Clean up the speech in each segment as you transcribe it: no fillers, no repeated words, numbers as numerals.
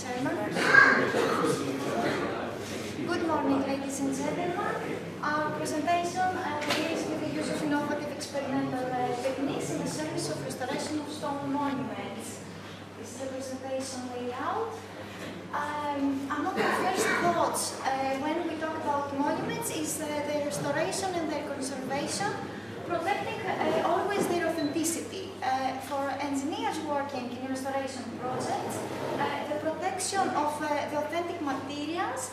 Chairman. Good morning, ladies and gentlemen. Our presentation deals with the use of innovative experimental techniques in the service of restoration of stone monuments. This is the presentation layout. Among the first thoughts when we talk about monuments is their restoration and their conservation, protecting always their authenticity. For engineers working in restoration projects, the protection of the authentic materials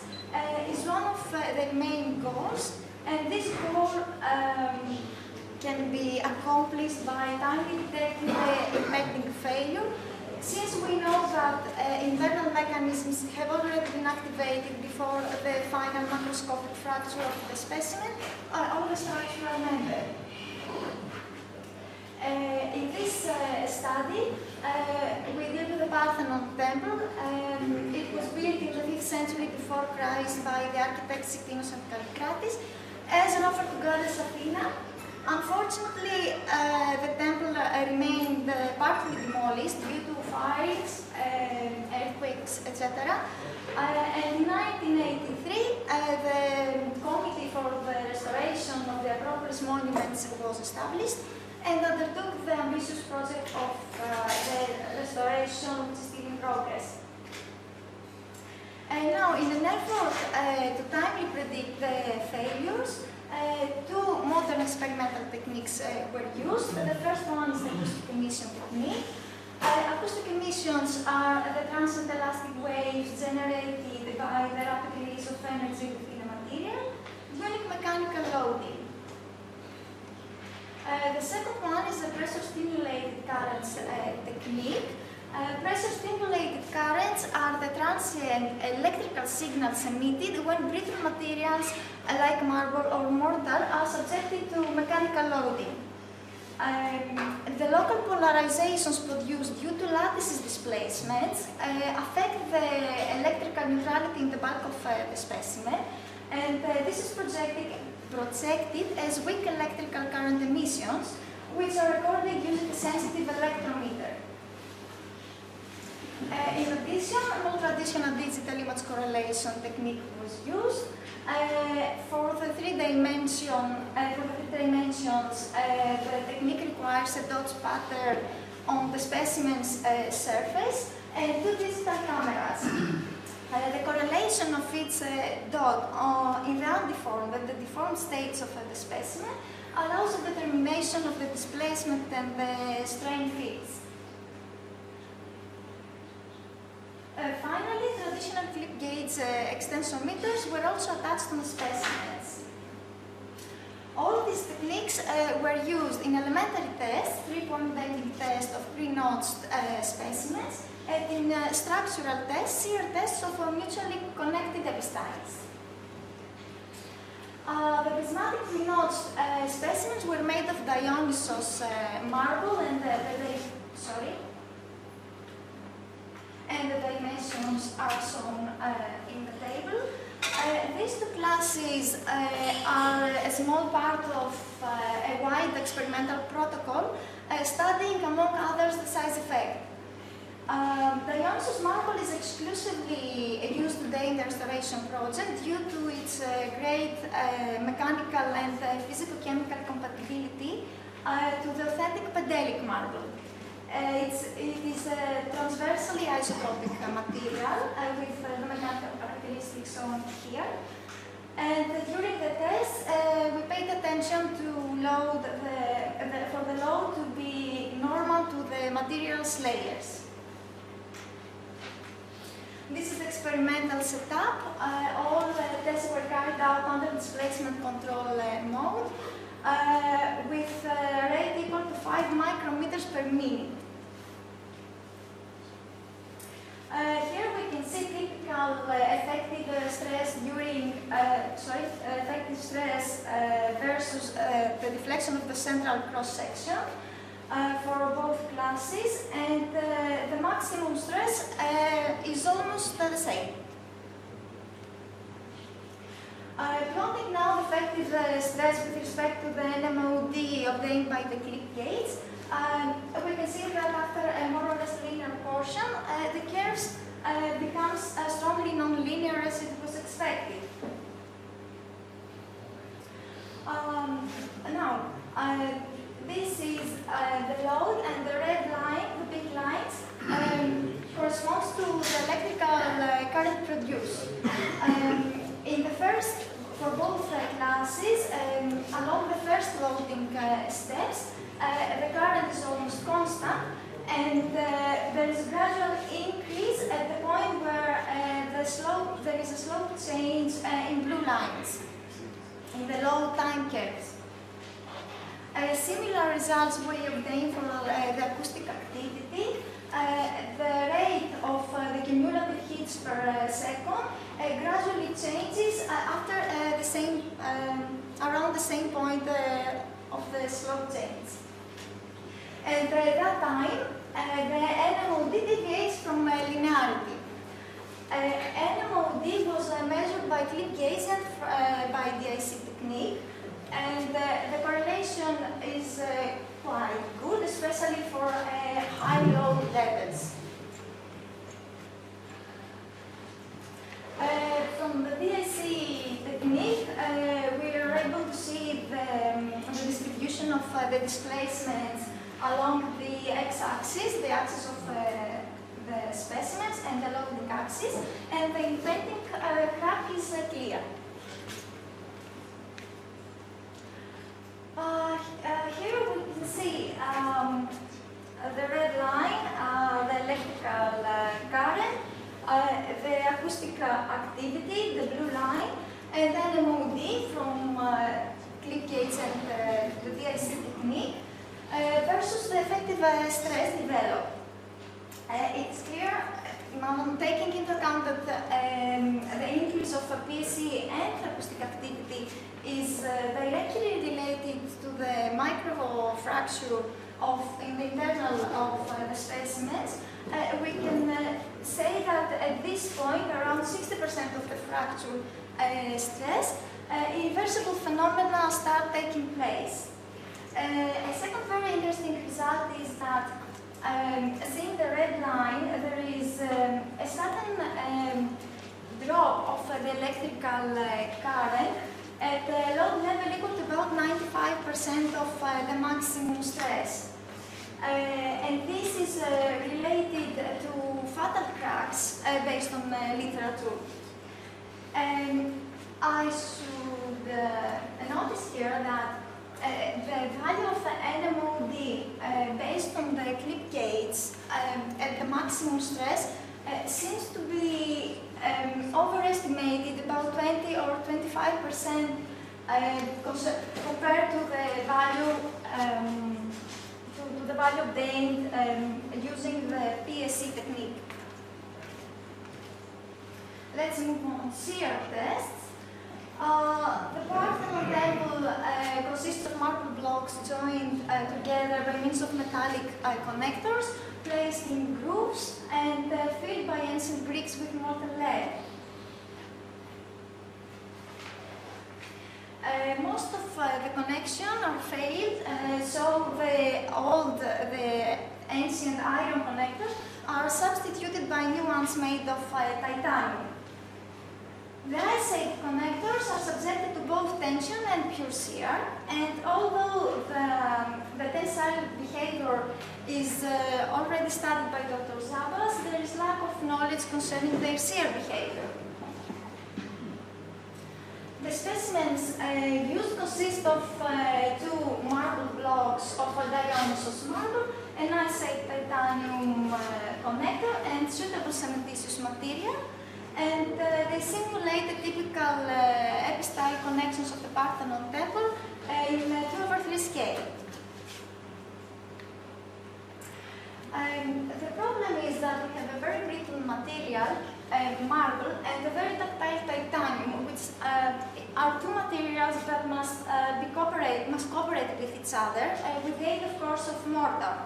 is one of their main goals, and this goal can be accomplished by timely detecting the impending failure. Since we know that internal mechanisms have already been activated before the final macroscopic fracture of the specimen or the structural member. In this study, we deal with the Parthenon temple. It was built in the 5th century before Christ by the architects Sictinos and Kallikratis as an offer to goddess Athena. Unfortunately, the temple remained partly demolished due to fires, earthquakes, etc. And in 1983, the Committee for the Restoration of the Acropolis Monuments was established and undertook the ambitious project of the restoration, which is still in progress. Now, in an effort to timely predict the failures, two modern experimental techniques were used. The first one is the acoustic emission technique. Acoustic emissions are the transient elastic waves generated by the rapid release of energy within a material during mechanical loading. The second one is the pressure-stimulated currents technique. Pressure-stimulated currents are the transient electrical signals emitted when brittle materials like marble or mortar are subjected to mechanical loading. The local polarizations produced due to lattices displacements affect the electrical neutrality in the bulk of the specimen, and this is projected as weak electrical current emissions, which are recorded using a sensitive electrometer. In addition, a non-traditional digital image correlation technique was used. For the three dimensions, the technique requires a dot pattern on the specimen's surface and two digital cameras. The correlation of each dot in the undeformed and the deformed states of the specimen allows the determination of the displacement and the strain fields. Finally, traditional clip gauge extensometers were also attached to the specimens. All of these techniques were used in elementary tests, 3-point bending test of pre-notched specimens, and in structural tests, shear tests of mutually connected epistyles. The prismatic pre-notched specimens were made of Dionysos marble and the dimensions are shown in the table. These two classes are a small part of a wide experimental protocol studying, among others, the size effect. Dionysos marble is exclusively used today in the restoration project due to its great mechanical and physico-chemical compatibility to the authentic pedelic marble. It is a transversely isotropic material with the mechanical characteristics shown here. And during the test, we paid attention to load for the load to be normal to the material's layers. This is the experimental setup. All the tests were carried out under displacement control mode with a rate equal to 5 micrometers per minute. Here we can see typical effective stress during, effective stress versus the deflection of the central cross-section for both classes, and the maximum stress is almost the same. Plotting now effective stress with respect to the NMOD obtained by the clip gauge, we can see that after a more or less linear portion, the curves become for both classes, along the first loading steps, the current is almost constant, and there is a gradual increase at the point where there is a slope change in blue lines, in the low time curves. Similar results we obtain for the acoustic activity. The rate of the cumulative hits per second gradually changes after around the same point of the slope change. At that time, the NMOD deviates from linearity. NMOD was measured by clip gauge and by DIC technique, and the correlation is quite good, especially for high load levels. From the DIC technique, we are able to see the distribution of the displacements along the x-axis, the axis of the specimens, and the loading axis, and the impending crack is clear. Here we can see the red line, the electrical current, the acoustic activity, the blue line, and then the MOD from clip gauge and the DIC technique versus the effective stress developed. It's clear, taking into account that the increase of PSE and acoustic activity is directly related to the microfracture in the internal of the specimens, we can say that at this point, around 60% of the fracture stress, irreversible phenomena start taking place. A second very interesting result is that seeing the red line, there is a sudden drop of the electrical current at a load level equal to about 95% of the maximum stress. And this is related to fatal cracks based on literature. I should notice here that the value of the NMOD based on the clip gauge at the maximum stress seems to be overestimated about 20 or 25% compared to the value obtained using the PSE technique. Let's move on to shear tests. The Parthenon temple consists of marble blocks joined together by means of metallic connectors placed in grooves and filled by ancient bricks with molten lead. Most of the connections are failed, so the ancient iron connectors are substituted by new ones made of titanium. The ice-age connectors are subjected to both tension and pure shear, and although the tensile behavior is already studied by Dr. Zabas, there is lack of knowledge concerning their shear behavior. The specimens used consist of two marble blocks of Dionysos marble, an ice-age titanium connector, and suitable cementitious material. And they simulate the typical epistyle connections of the Parthenon temple in 2/3 scale. The problem is that we have a very brittle material, marble, and a very ductile titanium, which are two materials that must cooperate with each other with the aid, of course, of mortar.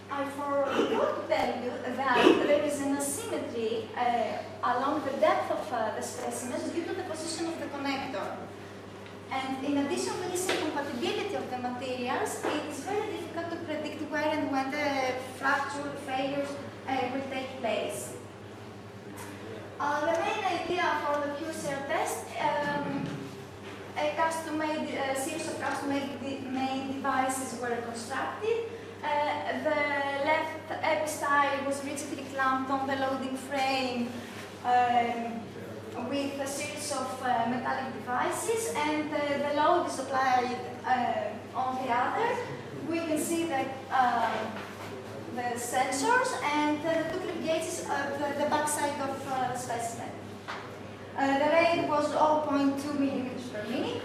I forgot to tell you that there is an asymmetry along the depth of the specimens due to the position of the connector. And in addition to this incompatibility of the materials, it is very difficult to predict where and when the fracture failures will take place. The main idea for the QCR test, a series of custom-made devices were constructed. The left epistyle was rigidly clamped on the loading frame with a series of metallic devices, and the load is applied on the other. We can see the sensors and the two clip gauges at the back side of the specimen. The rate was 0.2 millimeters per minute.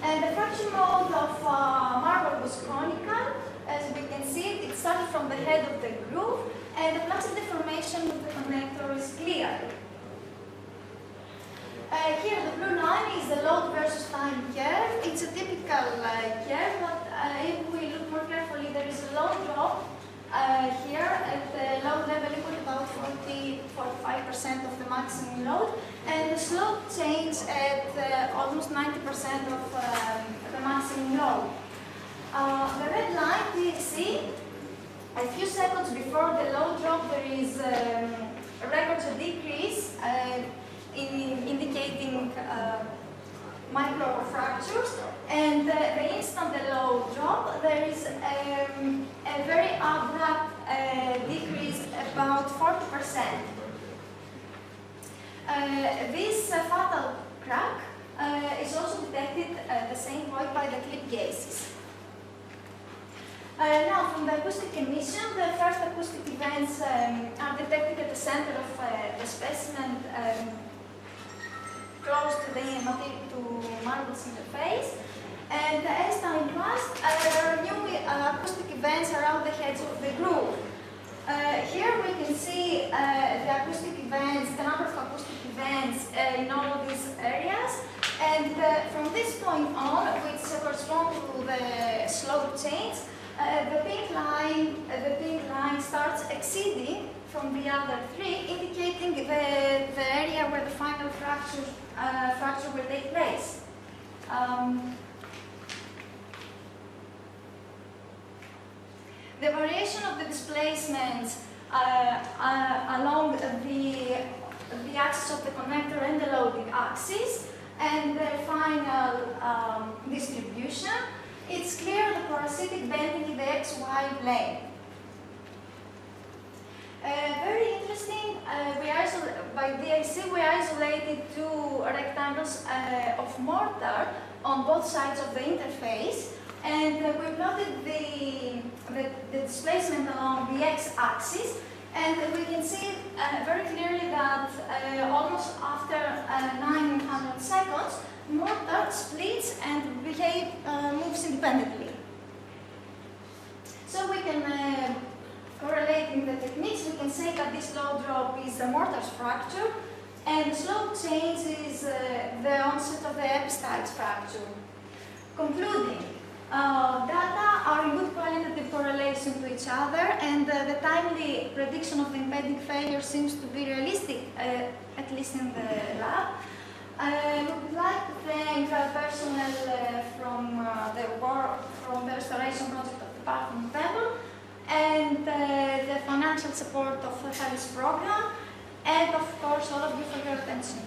And the fracture mode of marble was conical. As we can see, it started from the head of the groove, and the plastic deformation of the connector is clear. Here, the blue line is the load versus time curve. It's a typical curve, but if we look more carefully, there is a load drop here at the load level equal to about 45% of the maximum load, and the slope change at almost 90% of the maximum load. The red line, TC, a few seconds before the load drop, there is records a decrease indicating microfractures, and the instant the load drop, there is a very abrupt decrease, about 40%. This fatal crack is also detected at the same point by the clip gauges. Now, from the acoustic emission, the first acoustic events are detected at the center of the specimen, close to the marble's interface. And as time passed, there are new acoustic events around the heads of the groove. Here we can see the acoustic events, the number of acoustic events in all these areas. And from this point on, which correspond to the slope change, the pink line starts exceeding from the other three, indicating the area where the final fracture will take place. The variation of the displacements along the axis of the connector and the loading axis, and the final distribution, it's clear the parasitic bending in the XY plane. Very interesting, by DIC we isolated two rectangles of mortar on both sides of the interface, and we plotted the displacement along the x-axis, and we can see very clearly that almost after 900 seconds, mortar splits and moves independently. So we can, correlating the techniques, we can say that this load drop is the mortar's fracture, and the slope change is the onset of the epistyle's fracture. Concluding, data are in good qualitative correlation to each other, and the timely prediction of the impending failure seems to be realistic, at least in the lab. I would like to thank personnel from the restoration project of the Parthenon Temple, and the financial support of this program, and of course all of you for your attention.